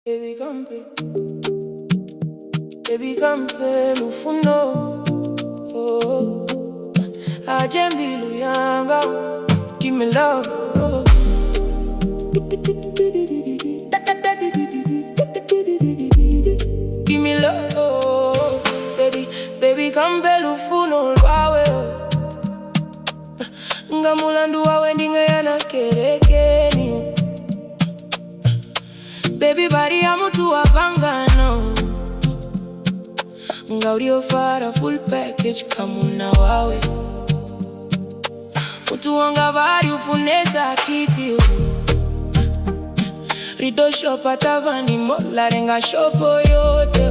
Baby Kha Mphe Lufuno. Oh, Gimme Luyanga, give me love. Oh. Give me love, oh. Baby Kha Mphe Lufuno lwawe. Nga mulandu wawe ndingayana kerekeni. Baby bari ya mutu wapangano. Nga uliofara full package kamuna wawe. Mutu wanga bari ufunesa kiti. Rido shopa tavani mola renga shopo yote.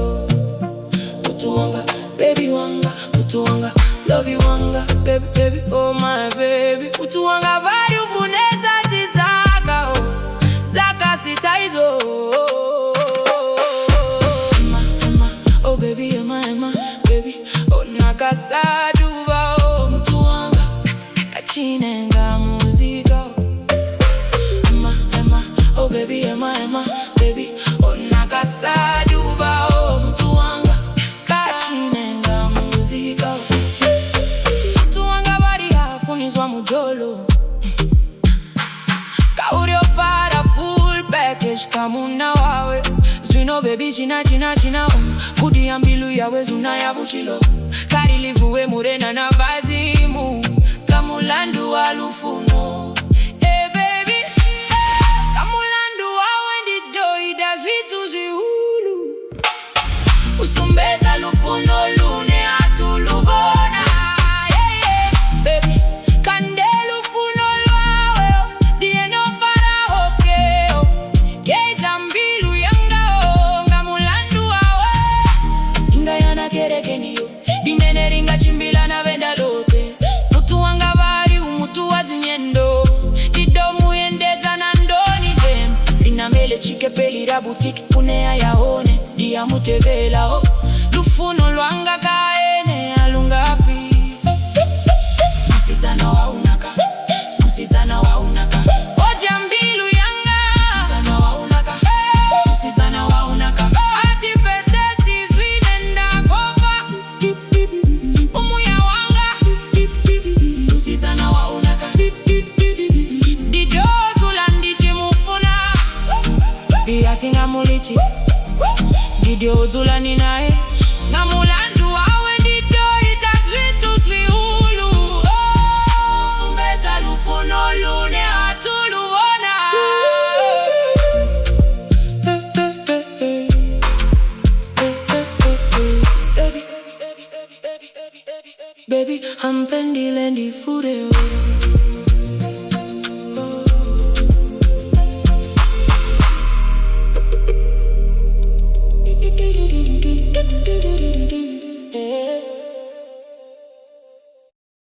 Mutu wanga, baby wanga. Mutu wanga, love you wanga. Baby, oh my baby. Mutu wanga bari ufunesa tizaka. Zaka sitaizo. Oh baby, ema, baby. Oh nakasaduba. Oh mutu wanga kachinenga muzika. Ema, oh baby, ema, baby. Oh nakasaduba. Oh mutu wanga kachinenga muzika. Mutu wanga bari hafunizwa mujolo. Kaurio para full package kamuna wawe. Zwino baby china Fudi ya mbilu yawe zuna ya vuchilo. Kari livuwe murena na bazimu. Kamulandu wa lufuno. Hey baby, kamulandu wawe ndido ida zvitu zwihulu. Usumbeta lufuno lune atuluvona. Yeah. Baby, kande lufuno lwawe. Dieno fara hokeo. Keita mbilu yanga nga mulandu wawe. Ingayana kerekeniyo. Dinene ringa chimbila na venda lote. Mutu wanga bari umutu wazinyendo. Dido muyendeza na ndoni dem. Rina mele chike peli ra butiki punea yaone. Dia mutevela oh. Lufuno lwanga kaene alungafi. Musitana wa unaka. Musitana wa unaka. Oja mbilu yanga. Musitana wa unaka. Musitana wa unaka. Ati pese si zwinenda kofa. Umuya wanga. Musitana wa unaka. Dido zulandi chimufuna. Biati nga mulichi. Dido zulani nae. Nga mulandu wawe dido itaswitu swihulu. Sumbeta lufuno lune atuluona. Baby, hampendile ndifure.